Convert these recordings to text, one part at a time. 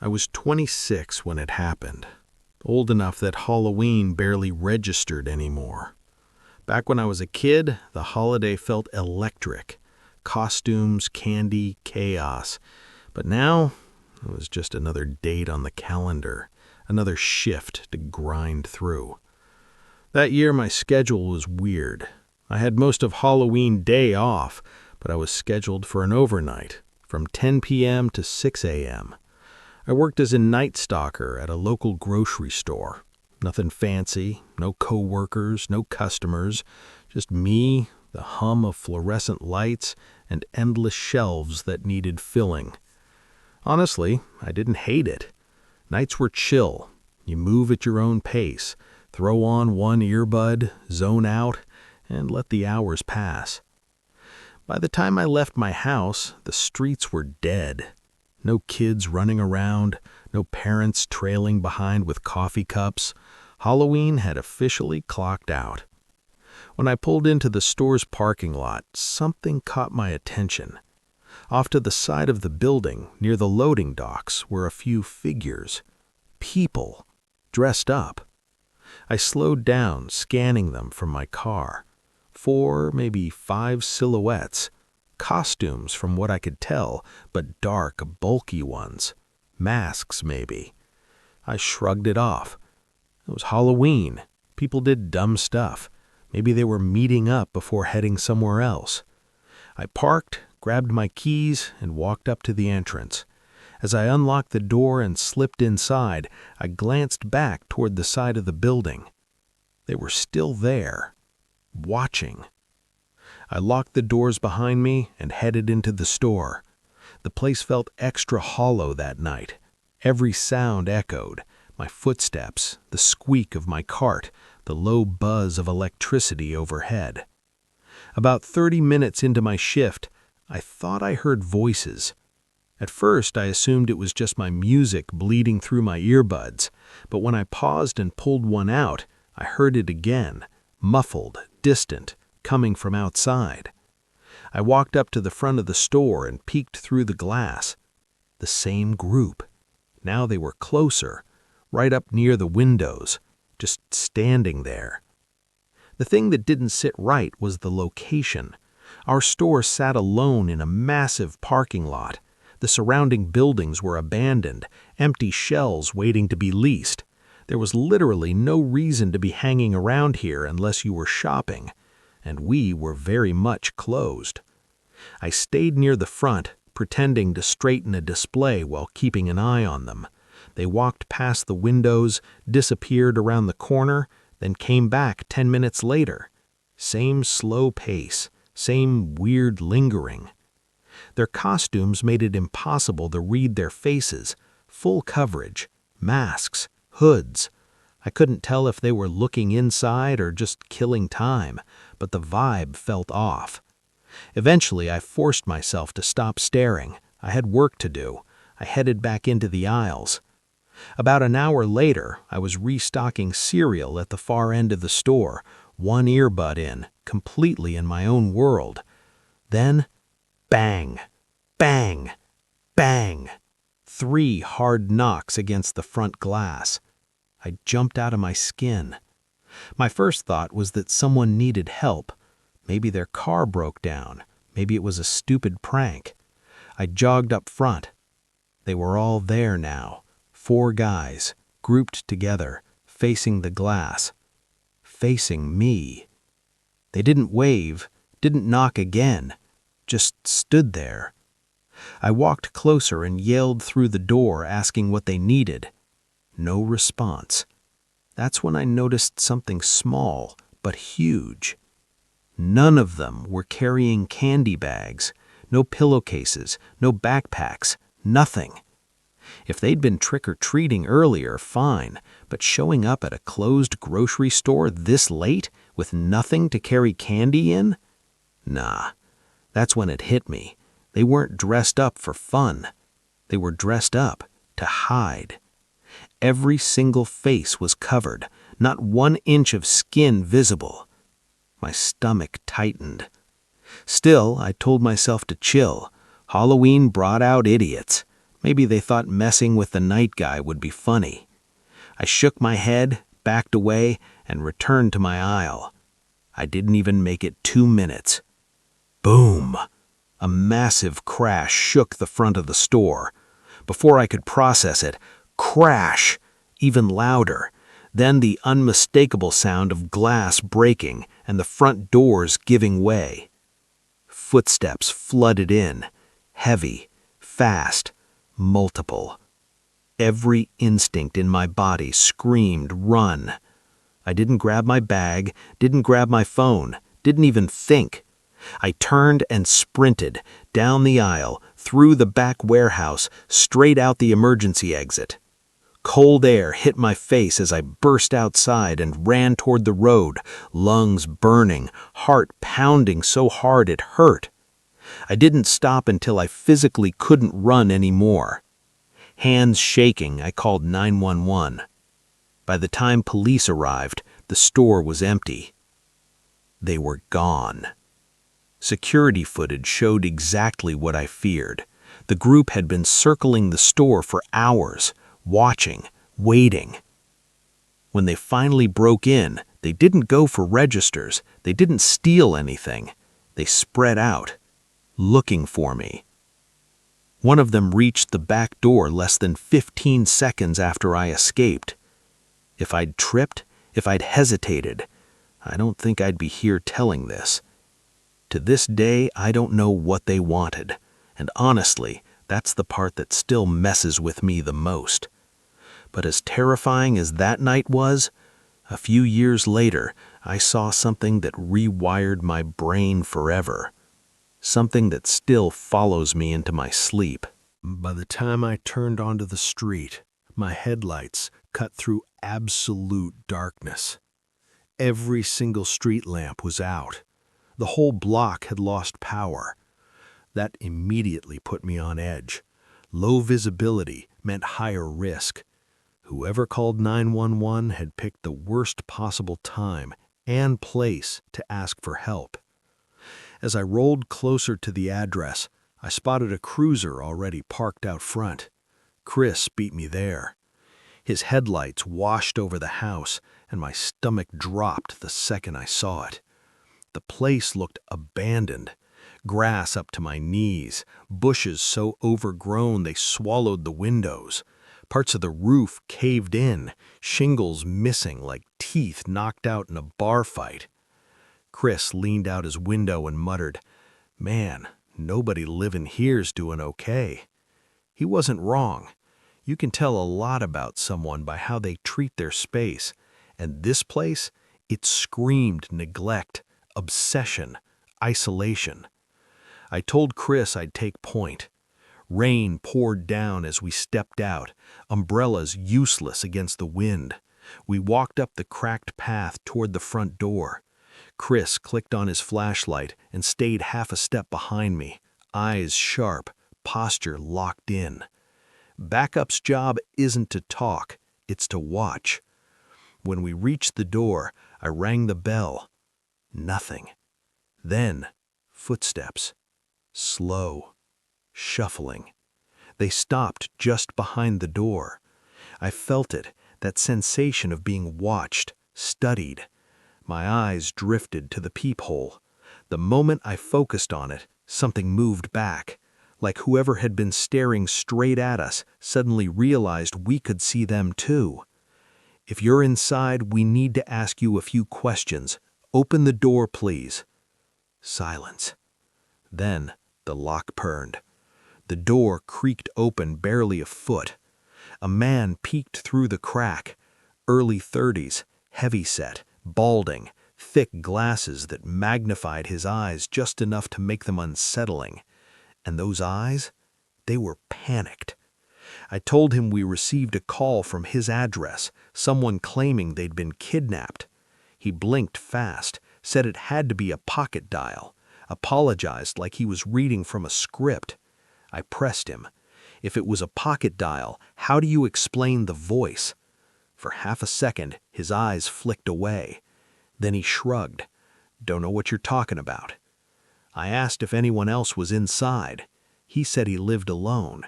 I was 26 when it happened, old enough that Halloween barely registered anymore. Back when I was a kid, the holiday felt electric. Costumes, candy, chaos. But now, it was just another date on the calendar, another shift to grind through. That year, my schedule was weird. I had most of Halloween day off, but I was scheduled for an overnight, from 10 p.m. to 6 a.m. I worked as a night stalker at a local grocery store. Nothing fancy, no co-workers, no customers, just me, the hum of fluorescent lights, and endless shelves that needed filling. Honestly, I didn't hate it. Nights were chill. You move at your own pace, throw on one earbud, zone out, and let the hours pass. By the time I left my house, the streets were dead. No kids running around, no parents trailing behind with coffee cups. Halloween had officially clocked out. When I pulled into the store's parking lot, something caught my attention. Off to the side of the building, near the loading docks, were a few figures. People, dressed up. I slowed down, scanning them from my car. 4, maybe 5 silhouettes. Costumes, from what I could tell, but dark, bulky ones. Masks, maybe. I shrugged it off. It was Halloween. People did dumb stuff. Maybe they were meeting up before heading somewhere else. I parked, grabbed my keys, and walked up to the entrance. As I unlocked the door and slipped inside, I glanced back toward the side of the building. They were still there, watching. I locked the doors behind me and headed into the store. The place felt extra hollow that night. Every sound echoed. My footsteps, the squeak of my cart, the low buzz of electricity overhead. About 30 minutes into my shift, I thought I heard voices. At first, I assumed it was just my music bleeding through my earbuds, but when I paused and pulled one out, I heard it again, muffled, distant, coming from outside. I walked up to the front of the store and peeked through the glass. The same group. Now they were closer, right up near the windows, just standing there. The thing that didn't sit right was the location. Our store sat alone in a massive parking lot. The surrounding buildings were abandoned, empty shells waiting to be leased. There was literally no reason to be hanging around here unless you were shopping, and we were very much closed. I stayed near the front, pretending to straighten a display while keeping an eye on them. They walked past the windows, disappeared around the corner, then came back 10 minutes later. Same slow pace, same weird lingering. Their costumes made it impossible to read their faces. Full coverage, masks, hoods. I couldn't tell if they were looking inside or just killing time, but the vibe felt off. Eventually, I forced myself to stop staring. I had work to do. I headed back into the aisles. About an hour later, I was restocking cereal at the far end of the store, one earbud in, completely in my own world. Then, bang, bang, bang. 3 hard knocks against the front glass. I jumped out of my skin. My first thought was that someone needed help. Maybe their car broke down. Maybe it was a stupid prank. I jogged up front. They were all there now. 4 guys, grouped together, facing the glass. Facing me. They didn't wave, didn't knock again, just stood there. I walked closer and yelled through the door asking what they needed. No response. That's when I noticed something small but huge. None of them were carrying candy bags, no pillowcases, no backpacks, nothing. If they'd been trick-or-treating earlier, fine, but showing up at a closed grocery store this late with nothing to carry candy in? Nah, that's when it hit me. They weren't dressed up for fun. They were dressed up to hide. Every single face was covered, not 1 inch of skin visible. My stomach tightened. Still, I told myself to chill. Halloween brought out idiots. Maybe they thought messing with the night guy would be funny. I shook my head, backed away, and returned to my aisle. I didn't even make it 2 minutes. Boom! A massive crash shook the front of the store. Before I could process it, crash! Even louder. Then the unmistakable sound of glass breaking and the front doors giving way. Footsteps flooded in, heavy, fast, multiple. Every instinct in my body screamed, "Run!" I didn't grab my bag, didn't grab my phone, didn't even think. I turned and sprinted down the aisle, through the back warehouse, straight out the emergency exit. Cold air hit my face as I burst outside and ran toward the road, lungs burning, heart pounding so hard it hurt. I didn't stop until I physically couldn't run anymore. Hands shaking, I called 911. By the time police arrived, the store was empty. They were gone. Security footage showed exactly what I feared. The group had been circling the store for hours, watching, waiting. When they finally broke in, they didn't go for registers, they didn't steal anything. They spread out, looking for me. One of them reached the back door less than 15 seconds after I escaped. If I'd tripped, if I'd hesitated, I don't think I'd be here telling this. To this day, I don't know what they wanted, and honestly, that's the part that still messes with me the most. But as terrifying as that night was, a few years later, I saw something that rewired my brain forever. Something that still follows me into my sleep. By the time I turned onto the street, my headlights cut through absolute darkness. Every single street lamp was out. The whole block had lost power. That immediately put me on edge. Low visibility meant higher risk. Whoever called 911 had picked the worst possible time and place to ask for help. As I rolled closer to the address, I spotted a cruiser already parked out front. Chris beat me there. His headlights washed over the house, and my stomach dropped the second I saw it. The place looked abandoned. Grass up to my knees, bushes so overgrown they swallowed the windows. Parts of the roof caved in, shingles missing like teeth knocked out in a bar fight. Chris leaned out his window and muttered, "Man, nobody living here's doing okay." He wasn't wrong. You can tell a lot about someone by how they treat their space, and this place, it screamed neglect, obsession, isolation. I told Chris I'd take point. Rain poured down as we stepped out, umbrellas useless against the wind. We walked up the cracked path toward the front door. Chris clicked on his flashlight and stayed half a step behind me, eyes sharp, posture locked in. Backup's job isn't to talk, it's to watch. When we reached the door, I rang the bell. Nothing. Then, footsteps. Slow. Shuffling. They stopped just behind the door. I felt it, that sensation of being watched, studied. My eyes drifted to the peephole. The moment I focused on it, something moved back, like whoever had been staring straight at us suddenly realized we could see them too. "If you're inside, we need to ask you a few questions. Open the door, please." Silence. Then the lock turned. The door creaked open barely a foot. A man peeked through the crack. Early 30s, heavy-set, balding, thick glasses that magnified his eyes just enough to make them unsettling. And those eyes? They were panicked. I told him we received a call from his address, someone claiming they'd been kidnapped. He blinked fast, said it had to be a pocket dial, apologized like he was reading from a script. I pressed him. If it was a pocket dial, how do you explain the voice? For half a second, his eyes flicked away. Then he shrugged. "Don't know what you're talking about." I asked if anyone else was inside. He said he lived alone.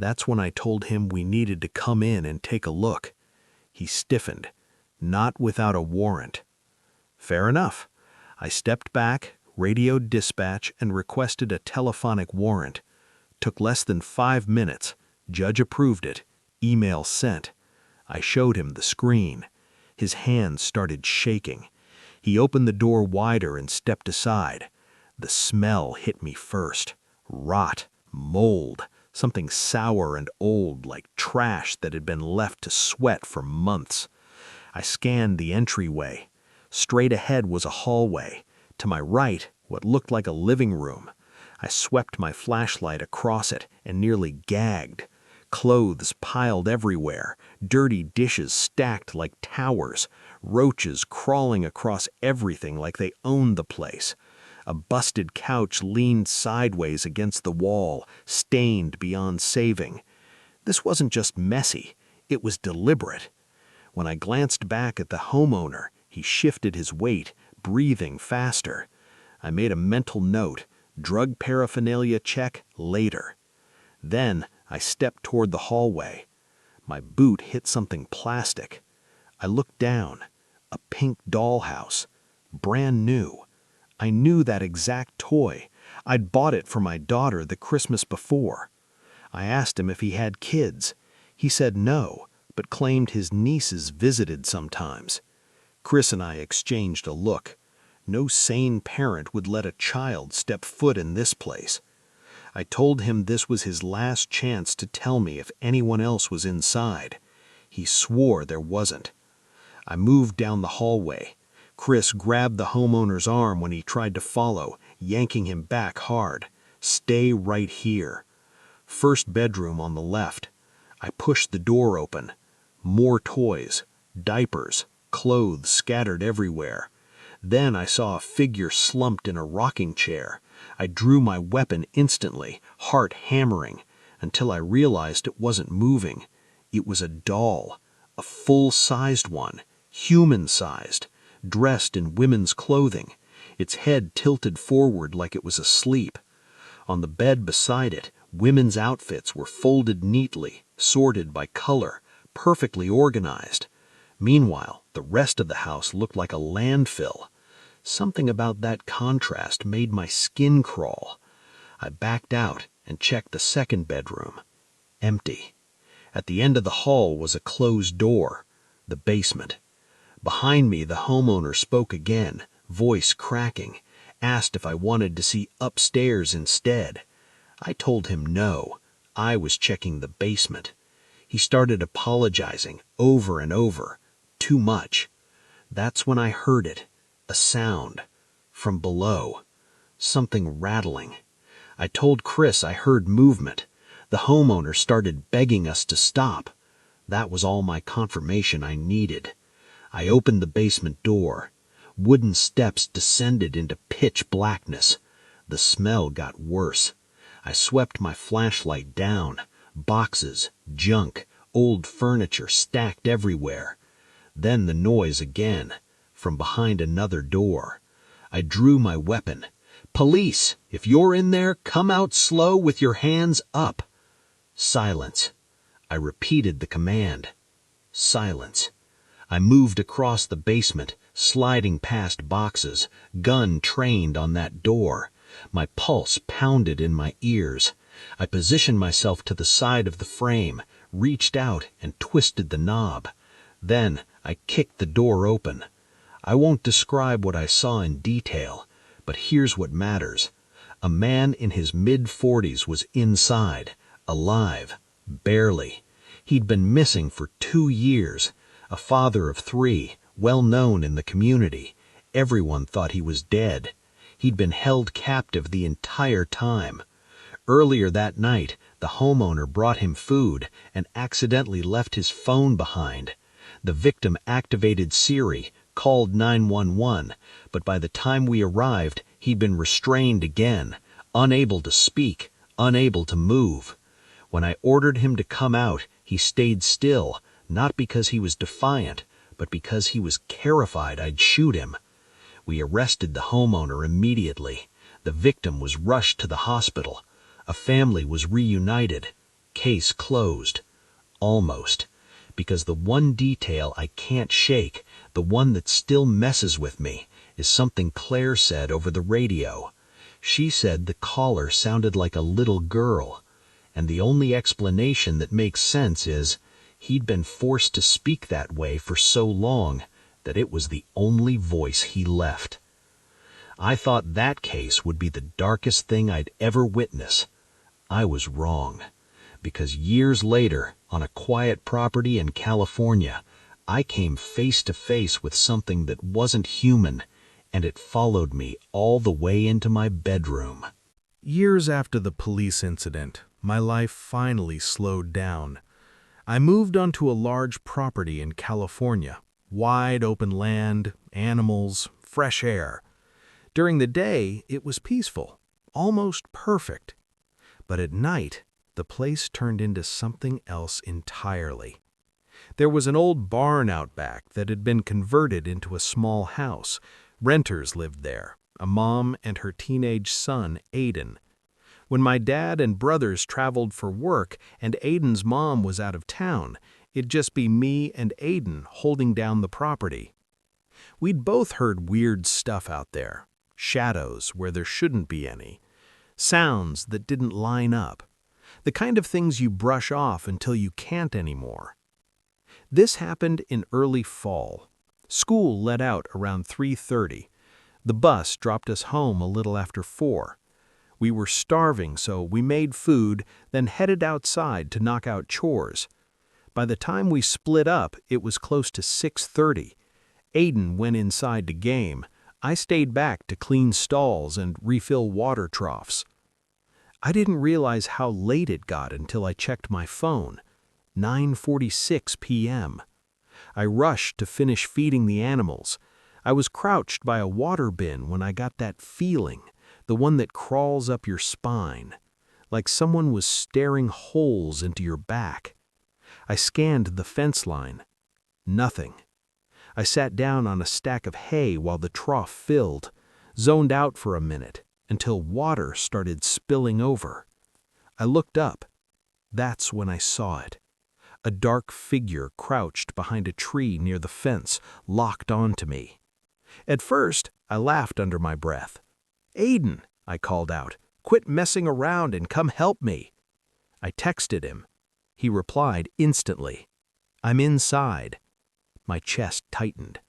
That's when I told him we needed to come in and take a look. He stiffened. Not without a warrant. Fair enough. I stepped back, radioed dispatch, and requested a telephonic warrant. Took less than 5 minutes. Judge approved it. Email sent. I showed him the screen. His hands started shaking. He opened the door wider and stepped aside. The smell hit me first. Rot, mold, something sour and old like trash that had been left to sweat for months. I scanned the entryway. Straight ahead was a hallway. To my right, what looked like a living room. I swept my flashlight across it and nearly gagged. Clothes piled everywhere, dirty dishes stacked like towers, roaches crawling across everything like they owned the place. A busted couch leaned sideways against the wall, stained beyond saving. This wasn't just messy, it was deliberate. When I glanced back at the homeowner, he shifted his weight, breathing faster. I made a mental note, drug paraphernalia check later. Then I stepped toward the hallway. My boot hit something plastic. I looked down. A pink dollhouse. Brand new. I knew that exact toy. I'd bought it for my daughter the Christmas before. I asked him if he had kids. He said no, but claimed his nieces visited sometimes. Chris and I exchanged a look. No sane parent would let a child step foot in this place. I told him this was his last chance to tell me if anyone else was inside. He swore there wasn't. I moved down the hallway. Chris grabbed the homeowner's arm when he tried to follow, yanking him back hard. Stay right here. First bedroom on the left. I pushed the door open. More toys, diapers, clothes scattered everywhere. Then I saw a figure slumped in a rocking chair. I drew my weapon instantly, heart hammering, until I realized it wasn't moving. It was a doll, a full-sized one, human-sized, dressed in women's clothing, its head tilted forward like it was asleep. On the bed beside it, women's outfits were folded neatly, sorted by color, perfectly organized. Meanwhile, the rest of the house looked like a landfill. Something about that contrast made my skin crawl. I backed out and checked the second bedroom. Empty. At the end of the hall was a closed door. The basement. Behind me, the homeowner spoke again, voice cracking, asked if I wanted to see upstairs instead. I told him no. I was checking the basement. He started apologizing over and over. Too much. That's when I heard it. A sound. From below. Something rattling. I told Chris I heard movement. The homeowner started begging us to stop. That was all my confirmation I needed. I opened the basement door. Wooden steps descended into pitch blackness. The smell got worse. I swept my flashlight down. Boxes, junk, old furniture stacked everywhere. Then the noise again. From behind another door. I drew my weapon. Police, if you're in there, come out slow with your hands up. Silence. I repeated the command. Silence. I moved across the basement, sliding past boxes, gun trained on that door. My pulse pounded in my ears. I positioned myself to the side of the frame, reached out and twisted the knob. Then I kicked the door open. I won't describe what I saw in detail, but here's what matters. A man in his mid-40s was inside, alive, barely. He'd been missing for 2 years, a father of 3, well known in the community. Everyone thought he was dead. He'd been held captive the entire time. Earlier that night, the homeowner brought him food and accidentally left his phone behind. The victim activated Siri, called 911, but by the time we arrived, he'd been restrained again, unable to speak, unable to move. When I ordered him to come out, he stayed still, not because he was defiant, but because he was terrified I'd shoot him. We arrested the homeowner immediately. The victim was rushed to the hospital. A family was reunited. case closed. Almost. Because the one detail I can't shake, the one that still messes with me, is something Claire said over the radio. She said the caller sounded like a little girl, and the only explanation that makes sense is he'd been forced to speak that way for so long that it was the only voice he left. I thought that case would be the darkest thing I'd ever witness. I was wrong, because years later, on a quiet property in California, I came face to face with something that wasn't human, and it followed me all the way into my bedroom. Years after the police incident, my life finally slowed down. I moved onto a large property in California. Wide open land, animals, fresh air. During the day, it was peaceful, almost perfect. But at night, the place turned into something else entirely. There was an old barn out back that had been converted into a small house. Renters lived there, a mom and her teenage son, Aiden. When my dad and brothers traveled for work and Aiden's mom was out of town, it'd just be me and Aiden holding down the property. We'd both heard weird stuff out there, shadows where there shouldn't be any, sounds that didn't line up, the kind of things you brush off until you can't anymore. This happened in early fall. School let out around 3:30. The bus dropped us home a little after 4. We were starving, so we made food, then headed outside to knock out chores. By the time we split up, it was close to 6:30. Aiden went inside to game. I stayed back to clean stalls and refill water troughs. I didn't realize how late it got until I checked my phone. 9:46 p.m. I rushed to finish feeding the animals. I was crouched by a water bin when I got that feeling, the one that crawls up your spine, like someone was staring holes into your back. I scanned the fence line. Nothing. I sat down on a stack of hay while the trough filled, zoned out for a minute until water started spilling over. I looked up. That's when I saw it. A dark figure crouched behind a tree near the fence, locked onto me. At first, I laughed under my breath. "Aiden," I called out, "quit messing around and come help me." I texted him. He replied instantly, "I'm inside." My chest tightened.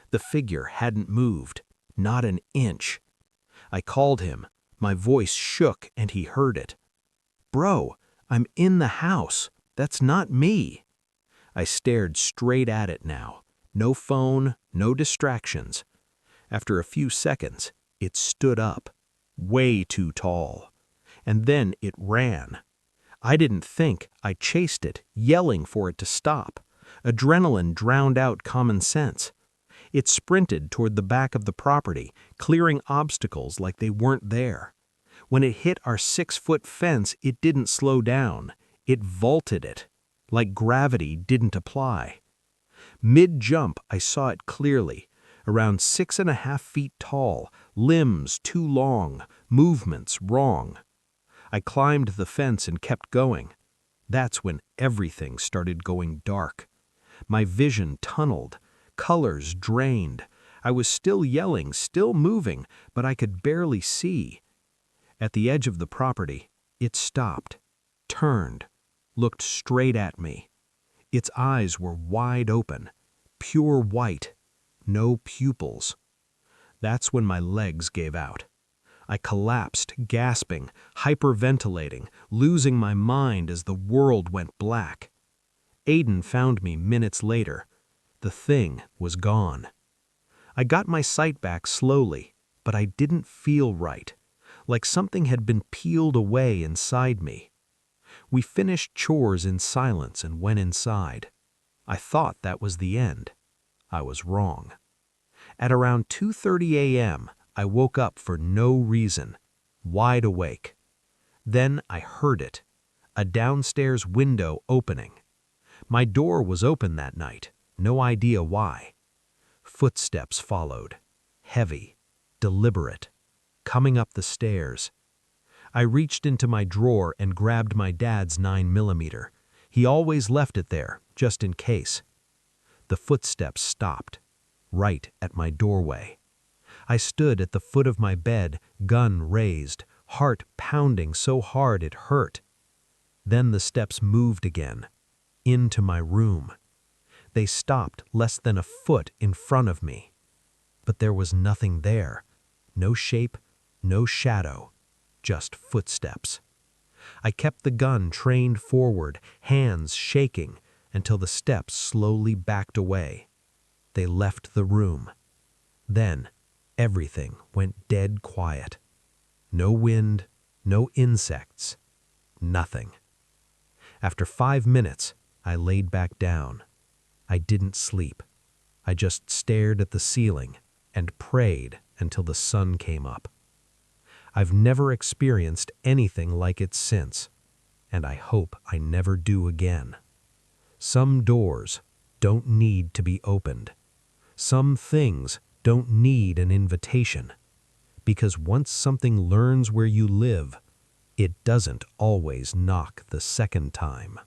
The figure hadn't moved, not an inch. I called him. My voice shook and he heard it. "Bro, I'm in the house. That's not me." I stared straight at it now. No phone, no distractions. After a few seconds, it stood up, way too tall. And then it ran. I didn't think. I chased it, yelling for it to stop. Adrenaline drowned out common sense. It sprinted toward the back of the property, clearing obstacles like they weren't there. When it hit our 6-foot fence, it didn't slow down. It vaulted it, like gravity didn't apply. Mid-jump, I saw it clearly, around 6.5 feet tall, limbs too long, movements wrong. I climbed the fence and kept going. That's when everything started going dark. My vision tunneled, colors drained. I was still yelling, still moving, but I could barely see. At the edge of the property, it stopped, turned, looked straight at me. Its eyes were wide open, pure white, no pupils. That's when my legs gave out. I collapsed, gasping, hyperventilating, losing my mind as the world went black. Aiden found me minutes later. The thing was gone. I got my sight back slowly, but I didn't feel right, like something had been peeled away inside me. We finished chores in silence and went inside. I thought that was the end. I was wrong. At around 2:30 a.m., I woke up for no reason, wide awake. Then I heard it, a downstairs window opening. My door was open that night, no idea why. Footsteps followed, heavy, deliberate, coming up the stairs. I reached into my drawer and grabbed my dad's 9mm. He always left it there, just in case. The footsteps stopped, right at my doorway. I stood at the foot of my bed, gun raised, heart pounding so hard it hurt. Then the steps moved again, into my room. They stopped less than a foot in front of me. But there was nothing there. No shape, no shadow, just footsteps. I kept the gun trained forward, hands shaking, until the steps slowly backed away. They left the room. Then, everything went dead quiet. No wind, no insects, nothing. After 5 minutes, I laid back down. I didn't sleep. I just stared at the ceiling and prayed until the sun came up. I've never experienced anything like it since, and I hope I never do again. Some doors don't need to be opened. Some things don't need an invitation. Because once something learns where you live, it doesn't always knock the second time.